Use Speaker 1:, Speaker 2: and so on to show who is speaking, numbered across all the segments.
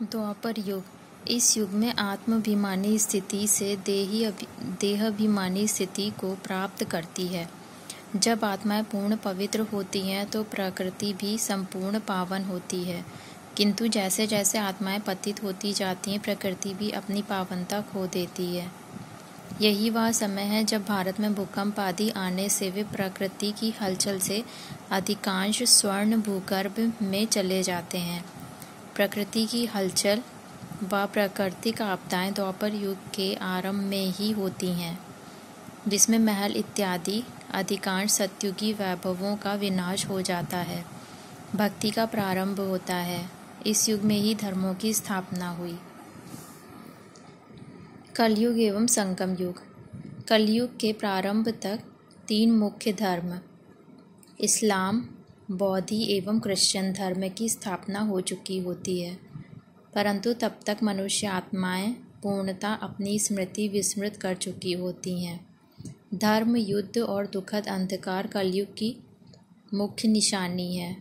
Speaker 1: द्वापर युग। इस युग में आत्माभिमानी स्थिति से देहाभिमानी स्थिति को प्राप्त करती है। जब आत्माएं पूर्ण पवित्र होती हैं तो प्रकृति भी संपूर्ण पावन होती है, किंतु जैसे जैसे आत्माएं पतित होती जाती हैं प्रकृति भी अपनी पावनता खो देती है। यही वह समय है जब भारत में भूकंप आदि आने से वे प्रकृति की हलचल से अधिकांश स्वर्ण भूगर्भ में चले जाते हैं। प्रकृति की हलचल व प्राकृतिक आपदाएं द्वापर युग के आरंभ में ही होती हैं, जिसमें महल इत्यादि अधिकांश सत्युगी वैभवों का विनाश हो जाता है। भक्ति का प्रारंभ होता है। इस युग में ही धर्मों की स्थापना हुई। कलयुग एवं संगम युग। कलयुग के प्रारंभ तक 3 मुख्य धर्म इस्लाम, बौद्ध एवं क्रिश्चियन धर्म की स्थापना हो चुकी होती है, परंतु तब तक मनुष्य आत्माएं पूर्णतः अपनी स्मृति विस्मृत कर चुकी होती हैं। धर्म, युद्ध और दुखद अंधकार कलयुग की मुख्य निशानी है।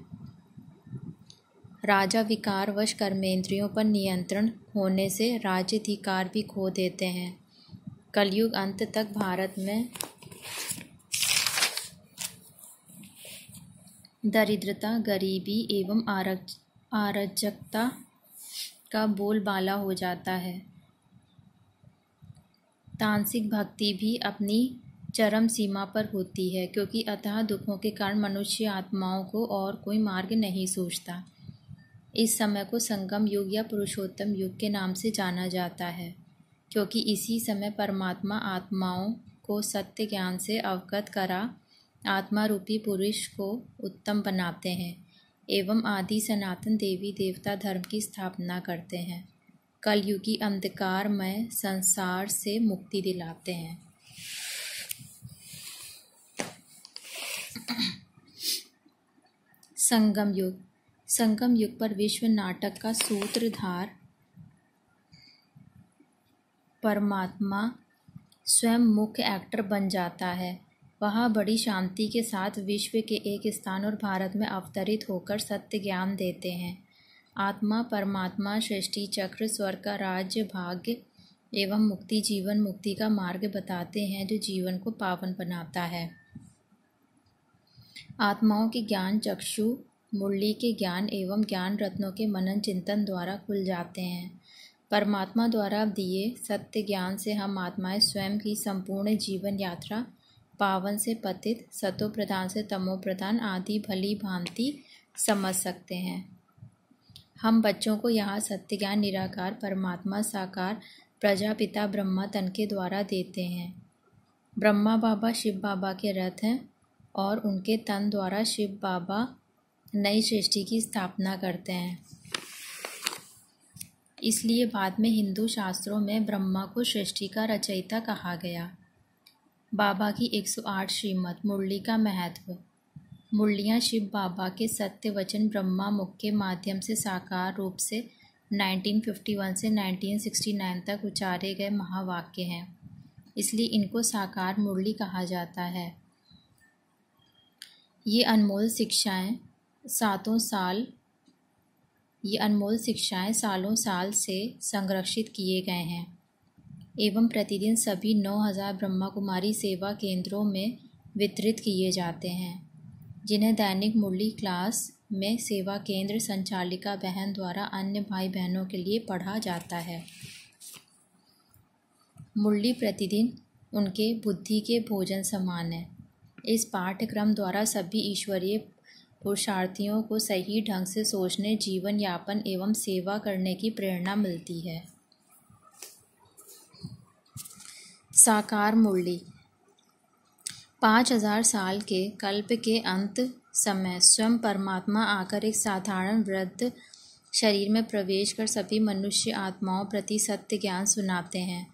Speaker 1: राजा विकारवश कर्मेंद्रियों पर नियंत्रण होने से राज्याधिकार भी खो देते हैं। कलयुग अंत तक भारत में दरिद्रता, गरीबी एवं अराजकता का बोलबाला हो जाता है। तांत्रिक भक्ति भी अपनी चरम सीमा पर होती है, क्योंकि अथाह दुखों के कारण मनुष्य आत्माओं को और कोई मार्ग नहीं सूझता। इस समय को संगम युग या पुरुषोत्तम युग के नाम से जाना जाता है, क्योंकि इसी समय परमात्मा आत्माओं को सत्य ज्ञान से अवगत करा आत्मा रूपी पुरुष को उत्तम बनाते हैं एवं आदि सनातन देवी देवता धर्म की स्थापना करते हैं। कलयुगी अंधकारमय संसार से मुक्ति दिलाते हैं। संगम युग। संगम युग पर विश्व नाटक का सूत्रधार परमात्मा स्वयं मुख्य एक्टर बन जाता है। वह बड़ी शांति के साथ विश्व के एक स्थान और भारत में अवतरित होकर सत्य ज्ञान देते हैं। आत्मा परमात्मा सृष्टि चक्र, स्वर्ग का राज्य, भाग्य एवं मुक्ति, जीवन मुक्ति का मार्ग बताते हैं, जो जीवन को पावन बनाता है। आत्माओं के ज्ञान चक्षु मुरली के ज्ञान एवं ज्ञान रत्नों के मनन चिंतन द्वारा खुल जाते हैं। परमात्मा द्वारा दिए सत्य ज्ञान से हम आत्माएं स्वयं की संपूर्ण जीवन यात्रा पावन से पतित, सतो प्रधान से तमो प्रधान आदि भली भांति समझ सकते हैं। हम बच्चों को यहाँ सत्य ज्ञान निराकार परमात्मा साकार प्रजापिता ब्रह्मा तन के द्वारा देते हैं। ब्रह्मा बाबा शिव बाबा के रथ हैं और उनके तन द्वारा शिव बाबा नई सृष्टि की स्थापना करते हैं। इसलिए बाद में हिंदू शास्त्रों में ब्रह्मा को सृष्टि का रचयिता कहा गया। बाबा की 108 श्रीमत मुरली का महत्व। मुरलियाँ शिव बाबा के सत्य वचन ब्रह्मा मुख के माध्यम से साकार रूप से 1951 से 1969 तक उच्चारे गए महावाक्य हैं, इसलिए इनको साकार मुरली कहा जाता है। ये अनमोल शिक्षाएं सालों साल से संरक्षित किए गए हैं एवं प्रतिदिन सभी 9000 ब्रह्मा कुमारी सेवा केंद्रों में वितरित किए जाते हैं, जिन्हें दैनिक मुरली क्लास में सेवा केंद्र संचालिका बहन द्वारा अन्य भाई बहनों के लिए पढ़ा जाता है। मुरली प्रतिदिन उनके बुद्धि के भोजन समान है। इस पाठ्यक्रम द्वारा सभी ईश्वरीय पुरुषार्थियों को सही ढंग से सोचने, जीवन यापन एवं सेवा करने की प्रेरणा मिलती है। साकार मुरली। 5000 साल के कल्प के अंत समय स्वयं परमात्मा आकर एक साधारण वृद्ध शरीर में प्रवेश कर सभी मनुष्य आत्माओं प्रति सत्य ज्ञान सुनाते हैं।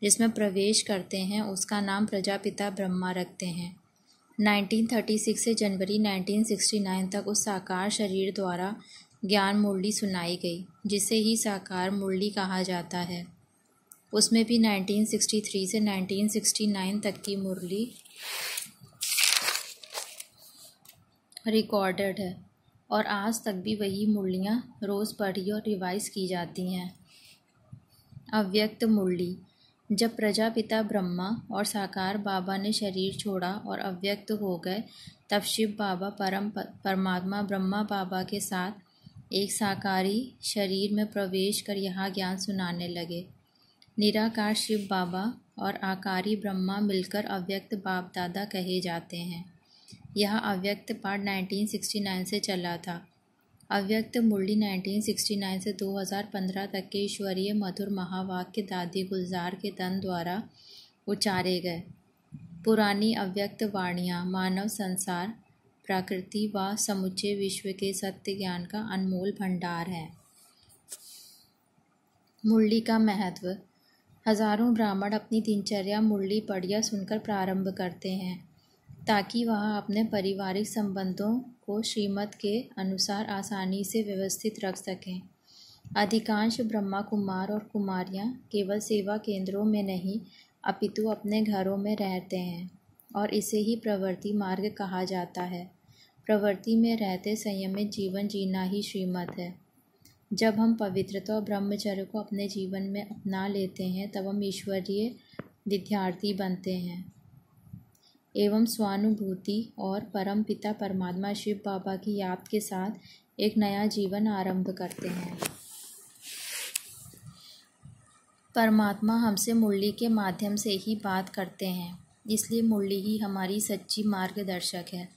Speaker 1: जिसमें प्रवेश करते हैं उसका नाम प्रजापिता ब्रह्मा रखते हैं। 1936 से जनवरी 1969 तक उस साकार शरीर द्वारा ज्ञान मुरली सुनाई गई, जिसे ही साकार मुरली कहा जाता है। उसमें भी 1963 से 1969 तक की मुरली रिकॉर्डेड है। और आज तक भी वही मुरलियाँ रोज़ पढ़ी और रिवाइज की जाती हैं। अव्यक्त मुरली। जब प्रजापिता ब्रह्मा और साकार बाबा ने शरीर छोड़ा और अव्यक्त हो गए, तब शिव बाबा परमात्मा ब्रह्मा बाबा के साथ एक साकारी शरीर में प्रवेश कर यहाँ ज्ञान सुनाने लगे। निराकार शिव बाबा और आकारी ब्रह्मा मिलकर अव्यक्त बाप दादा कहे जाते हैं। यह अव्यक्त पाठ 1969 से चला था। अव्यक्त मुरली 1969 से 2015 तक के ईश्वरीय मधुर महावाक्य दादी गुलजार के तन द्वारा उच्चारे गए। पुरानी अव्यक्त वाणियाँ मानव संसार, प्रकृति व समुचे विश्व के सत्य ज्ञान का अनमोल भंडार है। मुरली का महत्व। हजारों ब्राह्मण अपनी दिनचर्या मुरली पढ़ या सुनकर प्रारंभ करते हैं, ताकि वह अपने पारिवारिक संबंधों को श्रीमत के अनुसार आसानी से व्यवस्थित रख सकें। अधिकांश ब्रह्मा कुमार और कुमारियां केवल सेवा केंद्रों में नहीं, अपितु अपने घरों में रहते हैं, और इसे ही प्रवृत्ति मार्ग कहा जाता है। प्रवृत्ति में रहते संयमित जीवन जीना ही श्रीमत है। जब हम पवित्रता और ब्रह्मचर्य को अपने जीवन में अपना लेते हैं, तब हम ईश्वरीय विद्यार्थी बनते हैं एवं स्वानुभूति और परम पिता परमात्मा शिव बाबा की याद के साथ एक नया जीवन आरंभ करते हैं। परमात्मा हमसे मुरली के माध्यम से ही बात करते हैं, इसलिए मुरली ही हमारी सच्ची मार्गदर्शक है।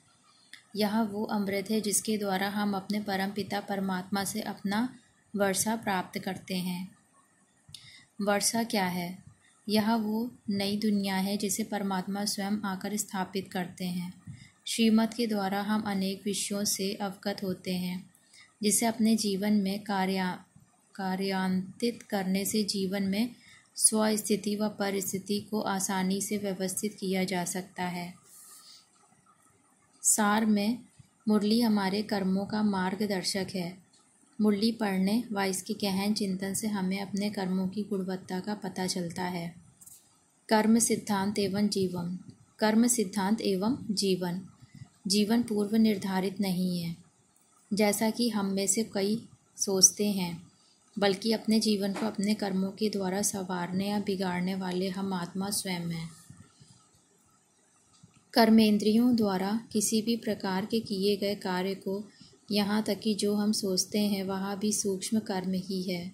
Speaker 1: यह वो अमृत है जिसके द्वारा हम अपने परम पिता परमात्मा से अपना वर्षा प्राप्त करते हैं। वर्षा क्या है? यह वो नई दुनिया है जिसे परमात्मा स्वयं आकर स्थापित करते हैं। श्रीमत के द्वारा हम अनेक विषयों से अवगत होते हैं, जिसे अपने जीवन में कार्यान्वित करने से जीवन में स्वस्थिति व परिस्थिति को आसानी से व्यवस्थित किया जा सकता है। सार में, मुरली हमारे कर्मों का मार्गदर्शक है। मुरली पढ़ने व इसके गहन चिंतन से हमें अपने कर्मों की गुणवत्ता का पता चलता है। कर्म सिद्धांत एवं जीवन। कर्म सिद्धांत एवं जीवन। जीवन पूर्व निर्धारित नहीं है, जैसा कि हम में से कई सोचते हैं, बल्कि अपने जीवन को अपने कर्मों के द्वारा संवारने या बिगाड़ने वाले हम आत्मा स्वयं हैं। कर्मेंद्रियों द्वारा किसी भी प्रकार के किए गए कार्य को, यहाँ तक कि जो हम सोचते हैं वह भी सूक्ष्म कर्म ही है।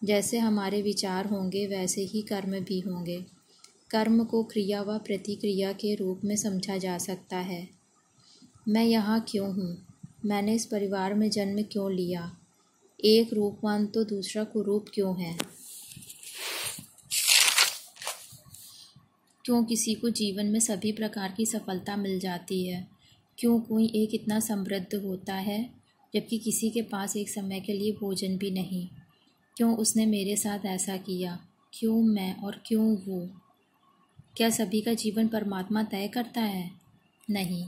Speaker 1: जैसे हमारे विचार होंगे वैसे ही कर्म भी होंगे। कर्म को क्रिया व प्रतिक्रिया के रूप में समझा जा सकता है। मैं यहाँ क्यों हूँ? मैंने इस परिवार में जन्म क्यों लिया? एक रूपवान तो दूसरा कुरूप क्यों है? क्यों किसी को जीवन में सभी प्रकार की सफलता मिल जाती है? क्यों कोई एक इतना समृद्ध होता है जबकि किसी के पास एक समय के लिए भोजन भी नहीं? क्यों उसने मेरे साथ ऐसा किया? क्यों मैं और क्यों वो? क्या सभी का जीवन परमात्मा तय करता है? नहीं।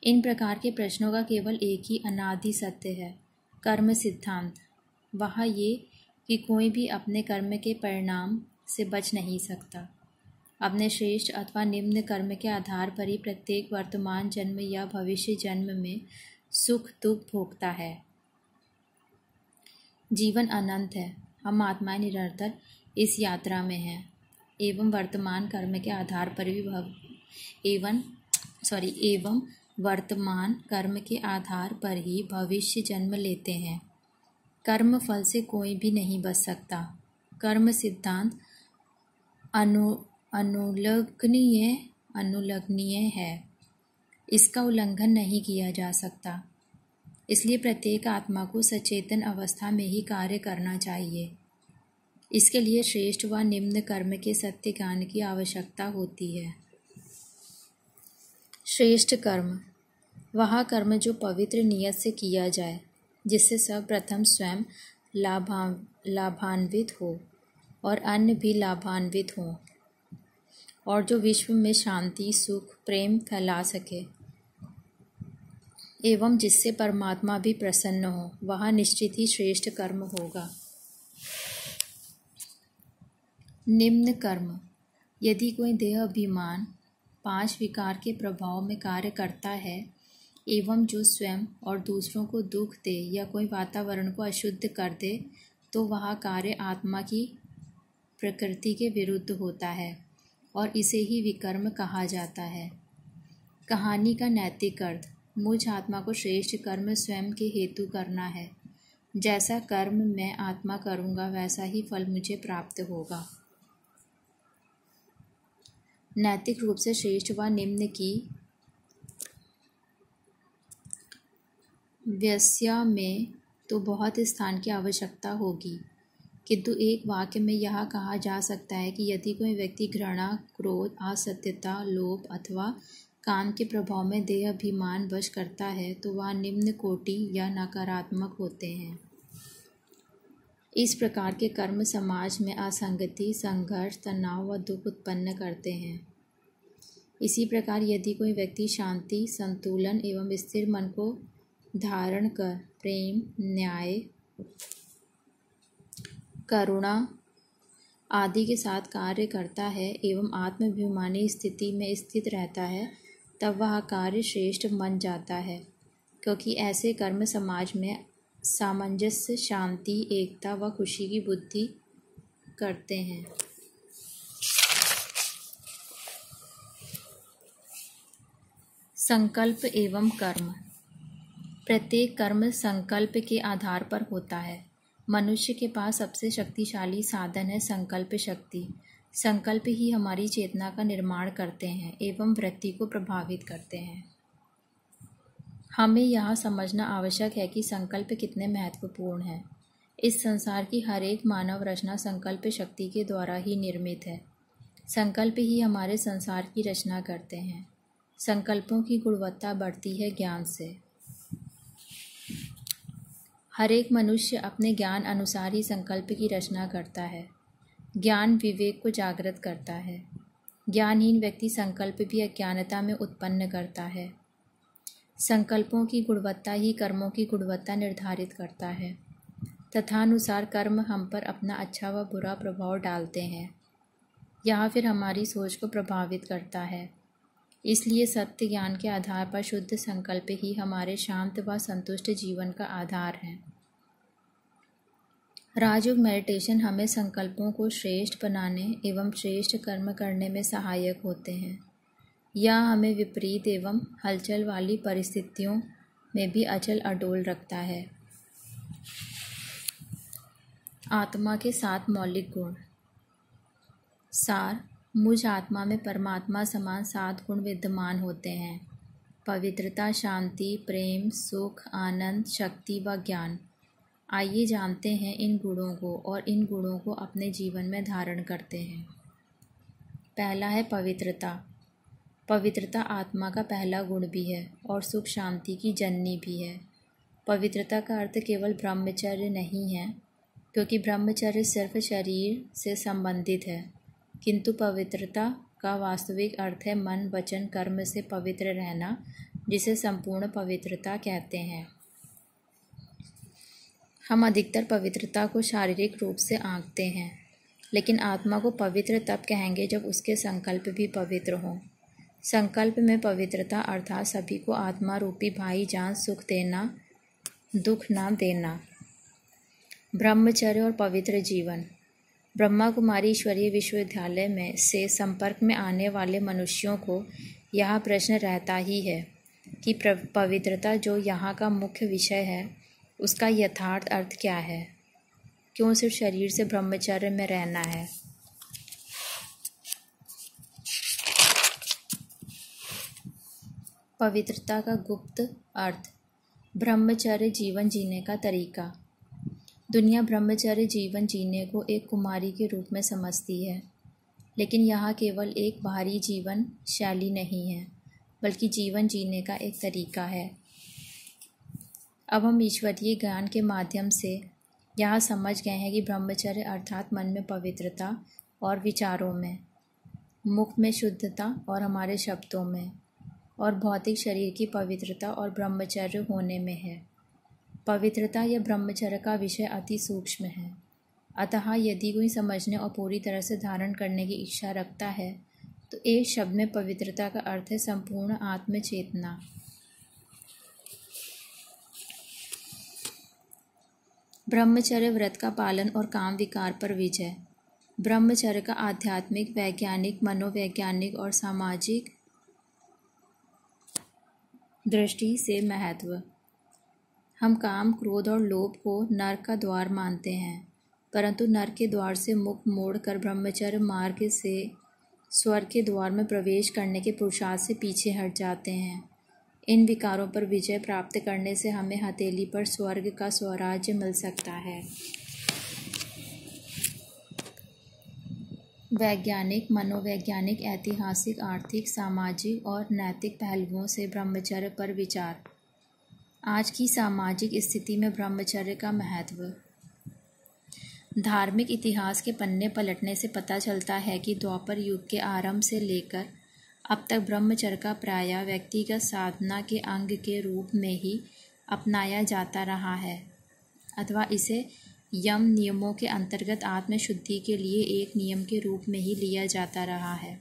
Speaker 1: इन प्रकार के प्रश्नों का केवल एक ही अनादि सत्य है, कर्म सिद्धांत। वह ये कि कोई भी अपने कर्म के परिणाम से बच नहीं सकता। अपने श्रेष्ठ अथवा निम्न कर्म के आधार पर ही प्रत्येक वर्तमान जन्म या भविष्य जन्म में सुख दुख भोगता है। जीवन अनंत है। हम आत्माएं निरंतर इस यात्रा में हैं एवं वर्तमान कर्म के आधार पर भी एवं वर्तमान कर्म के आधार पर ही भविष्य जन्म लेते हैं। कर्म फल से कोई भी नहीं बच सकता। कर्म सिद्धांत अनुलग्नीय है, इसका उल्लंघन नहीं किया जा सकता। इसलिए प्रत्येक आत्मा को सचेतन अवस्था में ही कार्य करना चाहिए। इसके लिए श्रेष्ठ व निम्न कर्म के सत्य ज्ञान की आवश्यकता होती है। श्रेष्ठ कर्म वह कर्म जो पवित्र नियत से किया जाए, जिससे सर्वप्रथम स्वयं लाभान्वित हो और अन्य भी लाभान्वित हों, और जो विश्व में शांति सुख प्रेम फैला सके एवं जिससे परमात्मा भी प्रसन्न हो, वह निश्चित ही श्रेष्ठ कर्म होगा। निम्न कर्म। यदि कोई देह अभिमान 5 विकार के प्रभाव में कार्य करता है एवं जो स्वयं और दूसरों को दुख दे या कोई वातावरण को अशुद्ध कर दे तो वह कार्य आत्मा की प्रकृति के विरुद्ध होता है और इसे ही विकर्म कहा जाता है। कहानी का नैतिक अर्थ, मुझ आत्मा को श्रेष्ठ कर्म स्वयं के हेतु करना है। जैसा कर्म मैं आत्मा करूँगा वैसा ही फल मुझे प्राप्त होगा। नैतिक रूप से श्रेष्ठ व निम्न की व्याख्या में तो बहुत स्थान की आवश्यकता होगी, किंतु एक वाक्य में यह कहा जा सकता है कि यदि कोई व्यक्ति घृणा, क्रोध, असत्यता, लोभ अथवा काम के प्रभाव में देह अभिमान वश करता है तो वह निम्न कोटि या नकारात्मक होते हैं। इस प्रकार के कर्म समाज में असंगति, संघर्ष, तनाव व दुख उत्पन्न करते हैं। इसी प्रकार यदि कोई व्यक्ति शांति, संतुलन एवं स्थिर मन को धारण कर प्रेम, न्याय, करुणा आदि के साथ कार्य करता है एवं आत्माभिमानी स्थिति में स्थित रहता है, तब वह कार्य श्रेष्ठ बन जाता है, क्योंकि ऐसे कर्म समाज में सामंजस्य, शांति, एकता व खुशी की बुद्धि करते हैं। संकल्प एवं कर्म। प्रत्येक कर्म संकल्प के आधार पर होता है। मनुष्य के पास सबसे शक्तिशाली साधन है संकल्प शक्ति। संकल्प ही हमारी चेतना का निर्माण करते हैं एवं वृत्ति को प्रभावित करते हैं। हमें यह समझना आवश्यक है कि संकल्प कितने महत्वपूर्ण हैं। इस संसार की हर एक मानव रचना संकल्प शक्ति के द्वारा ही निर्मित है। संकल्प ही हमारे संसार की रचना करते हैं। संकल्पों की गुणवत्ता बढ़ती है ज्ञान से। हर एक मनुष्य अपने ज्ञान अनुसार ही संकल्प की रचना करता है। ज्ञान विवेक को जागृत करता है। ज्ञानहीन व्यक्ति संकल्प भी अज्ञानता में उत्पन्न करता है। संकल्पों की गुणवत्ता ही कर्मों की गुणवत्ता निर्धारित करता है। तथानुसार कर्म हम पर अपना अच्छा व बुरा प्रभाव डालते हैं या फिर हमारी सोच को प्रभावित करता है। इसलिए सत्य ज्ञान के आधार पर शुद्ध संकल्प ही हमारे शांत व संतुष्ट जीवन का आधार है। राजयोग मेडिटेशन हमें संकल्पों को श्रेष्ठ बनाने एवं श्रेष्ठ कर्म करने में सहायक होते हैं। यह हमें विपरीत एवं हलचल वाली परिस्थितियों में भी अचल अडोल रखता है। आत्मा के 7 मौलिक गुण। सार, मुझ आत्मा में परमात्मा समान 7 गुण विद्यमान होते हैं। पवित्रता, शांति, प्रेम, सुख, आनंद, शक्ति व ज्ञान। आइए जानते हैं इन गुणों को और इन गुणों को अपने जीवन में धारण करते हैं। पहला है पवित्रता। पवित्रता आत्मा का पहला गुण भी है और सुख शांति की जननी भी है। पवित्रता का अर्थ केवल ब्रह्मचर्य नहीं है, क्योंकि ब्रह्मचर्य सिर्फ शरीर से संबंधित है, किंतु पवित्रता का वास्तविक अर्थ है मन, वचन, कर्म से पवित्र रहना, जिसे संपूर्ण पवित्रता कहते हैं। हम अधिकतर पवित्रता को शारीरिक रूप से आंकते हैं, लेकिन आत्मा को पवित्र तब कहेंगे जब उसके संकल्प भी पवित्र हों। संकल्प में पवित्रता अर्थात सभी को आत्मा रूपी भाईजान सुख देना, दुख ना देना। ब्रह्मचर्य और पवित्र जीवन। ब्रह्मा कुमारी ईश्वरीय विश्वविद्यालय में से संपर्क में आने वाले मनुष्यों को यह प्रश्न रहता ही है कि पवित्रता जो यहाँ का मुख्य विषय है उसका यथार्थ अर्थ क्या है। क्यों सिर्फ शरीर से ब्रह्मचर्य में रहना है। पवित्रता का गुप्त अर्थ। ब्रह्मचर्य जीवन जीने का तरीका। दुनिया ब्रह्मचर्य जीवन जीने को एक कुमारी के रूप में समझती है, लेकिन यह केवल एक बाहरी जीवन शैली नहीं है, बल्कि जीवन जीने का एक तरीका है। अब हम ईश्वरीय ज्ञान के माध्यम से यह समझ गए हैं कि ब्रह्मचर्य अर्थात मन में पवित्रता और विचारों में, मुख में शुद्धता और हमारे शब्दों में, और भौतिक शरीर की पवित्रता और ब्रह्मचर्य होने में है। पवित्रता या ब्रह्मचर्य का विषय अति सूक्ष्म है, अतः यदि कोई समझने और पूरी तरह से धारण करने की इच्छा रखता है तो एक शब्द में पवित्रता का अर्थ है संपूर्ण आत्म चेतना। ब्रह्मचर्य व्रत का पालन और काम विकार पर विजय। ब्रह्मचर्य का आध्यात्मिक, वैज्ञानिक, मनोवैज्ञानिक और सामाजिक दृष्टि से महत्व। हम काम, क्रोध और लोभ को नरक का द्वार मानते हैं, परंतु नरक के द्वार से मुख मोड़कर ब्रह्मचर्य मार्ग से स्वर्ग के द्वार में प्रवेश करने के पुरुषार्थ से पीछे हट जाते हैं। इन विकारों पर विजय प्राप्त करने से हमें हथेली पर स्वर्ग का स्वराज्य मिल सकता है। वैज्ञानिक, मनोवैज्ञानिक, ऐतिहासिक, आर्थिक, सामाजिक और नैतिक पहलुओं से ब्रह्मचर्य पर विचार। आज की सामाजिक स्थिति में ब्रह्मचर्य का महत्व। धार्मिक इतिहास के पन्ने पलटने से पता चलता है कि द्वापर युग के आरंभ से लेकर अब तक ब्रह्मचर्य का प्रायः व्यक्तिगत साधना के अंग के रूप में ही अपनाया जाता रहा है, अथवा इसे यम नियमों के अंतर्गत आत्मशुद्धि के लिए एक नियम के रूप में ही लिया जाता रहा है।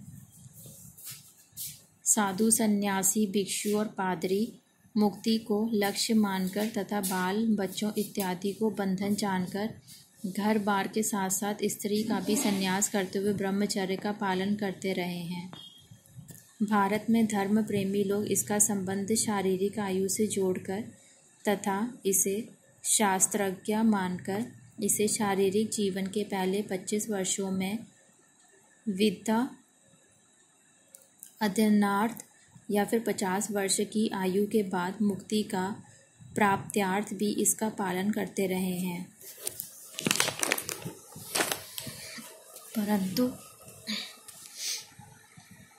Speaker 1: साधु, सन्यासी, भिक्षु और पादरी मुक्ति को लक्ष्य मानकर तथा बाल बच्चों इत्यादि को बंधन जानकर घर बार के साथ साथ स्त्री का भी संन्यास करते हुए ब्रह्मचर्य का पालन करते रहे हैं। भारत में धर्म प्रेमी लोग इसका संबंध शारीरिक आयु से जोड़कर तथा इसे शास्त्रज्ञ मानकर इसे शारीरिक जीवन के पहले 25 वर्षों में विद्या अध्ययनार्थ या फिर 50 वर्ष की आयु के बाद मुक्ति का प्राप्त्यार्थ भी इसका पालन करते रहे हैं।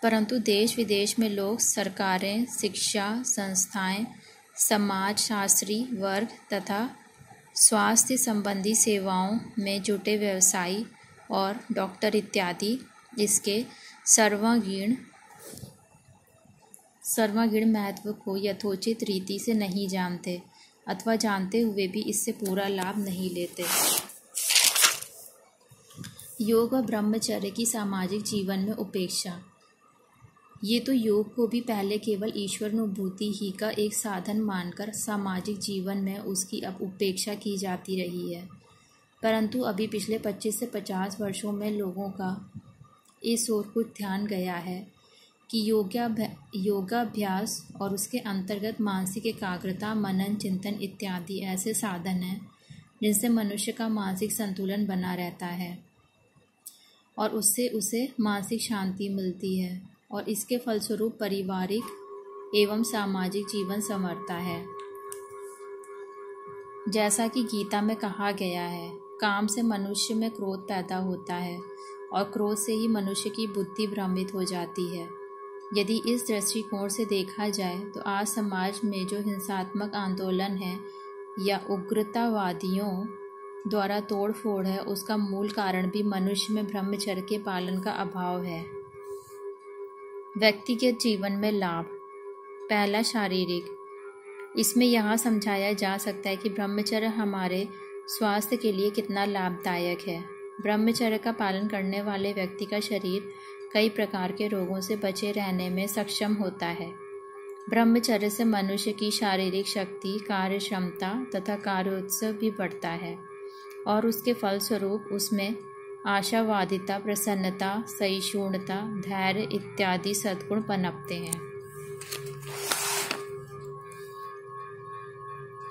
Speaker 1: परंतु देश विदेश में लोग, सरकारें, शिक्षा संस्थाएं, समाज शास्त्री वर्ग तथा स्वास्थ्य संबंधी सेवाओं में जुटे व्यवसायी और डॉक्टर इत्यादि इसके सर्वांगीण महत्व को यथोचित रीति से नहीं जानते अथवा जानते हुए भी इससे पूरा लाभ नहीं लेते। योग और ब्रह्मचर्य की सामाजिक जीवन में उपेक्षा। ये तो योग को भी पहले केवल ईश्वरानुभूति ही का एक साधन मानकर सामाजिक जीवन में उसकी अब उपेक्षा की जाती रही है, परंतु अभी पिछले 25 से 50 वर्षों में लोगों का इस ओर कुछ ध्यान गया है कि योगाभ्यास और उसके अंतर्गत मानसिक एकाग्रता, मनन, चिंतन इत्यादि ऐसे साधन हैं जिनसे मनुष्य का मानसिक संतुलन बना रहता है और उससे उसे मानसिक शांति मिलती है और इसके फलस्वरूप पारिवारिक एवं सामाजिक जीवन संवरता है। जैसा कि गीता में कहा गया है, काम से मनुष्य में क्रोध पैदा होता है और क्रोध से ही मनुष्य की बुद्धि भ्रमित हो जाती है। यदि इस दृष्टिकोण से देखा जाए तो आज समाज में जो हिंसात्मक आंदोलन है या उग्रतावादियों द्वारा तोड़फोड़ है, उसका मूल कारण भी मनुष्य में ब्रह्मचर्य के पालन का अभाव है। व्यक्तिगत जीवन में लाभ। पहला, शारीरिक। इसमें यहाँ समझाया जा सकता है कि ब्रह्मचर्य हमारे स्वास्थ्य के लिए कितना लाभदायक है। ब्रह्मचर्य का पालन करने वाले व्यक्ति का शरीर कई प्रकार के रोगों से बचे रहने में सक्षम होता है। ब्रह्मचर्य से मनुष्य की शारीरिक शक्ति, कार्य क्षमता तथा कार्योत्साह भी बढ़ता है और उसके फलस्वरूप उसमें आशावादिता, प्रसन्नता, सहिष्णुता, धैर्य इत्यादि सद्गुण पनपते हैं।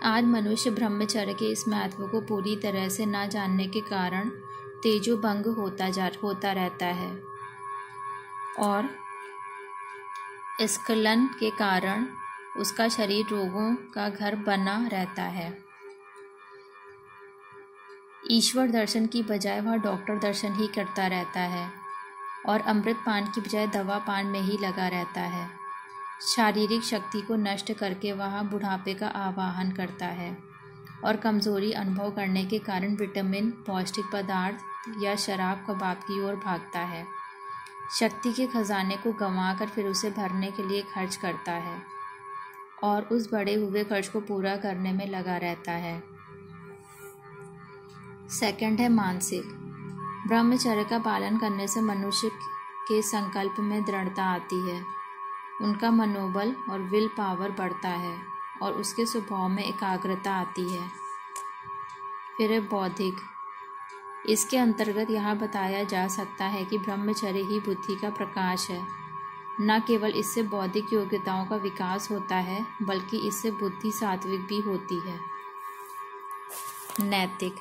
Speaker 1: आज मनुष्य ब्रह्मचर्य के इस महत्व को पूरी तरह से न जानने के कारण तेजोभंग होता रहता है और स्खलन के कारण उसका शरीर रोगों का घर बना रहता है। ईश्वर दर्शन की बजाय वह डॉक्टर दर्शन ही करता रहता है और अमृत पान की बजाय दवा पान में ही लगा रहता है। शारीरिक शक्ति को नष्ट करके वह बुढ़ापे का आवाहन करता है और कमज़ोरी अनुभव करने के कारण विटामिन, पौष्टिक पदार्थ या शराब कबाब की ओर भागता है। शक्ति के खजाने को गंवाकर फिर उसे भरने के लिए खर्च करता है और उस बढ़े हुए खर्च को पूरा करने में लगा रहता है। सेकंड है मानसिक। ब्रह्मचर्य का पालन करने से मनुष्य के संकल्प में दृढ़ता आती है, उनका मनोबल और विल पावर बढ़ता है और उसके स्वभाव में एकाग्रता आती है। फिर है बौद्धिक। इसके अंतर्गत यह बताया जा सकता है कि ब्रह्मचर्य ही बुद्धि का प्रकाश है। न केवल इससे बौद्धिक योग्यताओं का विकास होता है, बल्कि इससे बुद्धि सात्विक भी होती है। नैतिक।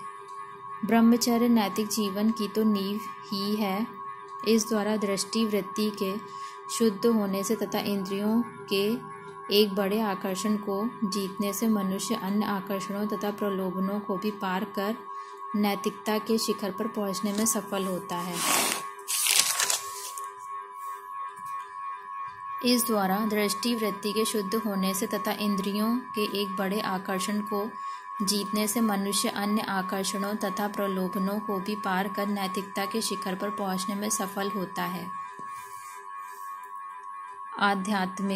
Speaker 1: ब्रह्मचर्य नैतिक जीवन की तो नींव ही है। इस द्वारा दृष्टि वृत्ति के शुद्ध होने से तथा इंद्रियों के एक बड़े आकर्षण को जीतने से मनुष्य अन्य आकर्षणों तथा प्रलोभनों को भी पार कर नैतिकता के शिखर पर पहुंचने में सफल होता है। इस द्वारा दृष्टि वृत्ति के शुद्ध होने से तथा इंद्रियों के एक बड़े आकर्षण को जीतने से मनुष्य अन्य आकर्षणों तथा प्रलोभनों को भी पार कर नैतिकता के शिखर पर पहुंचने में सफल होता है। आध्यात्मिक।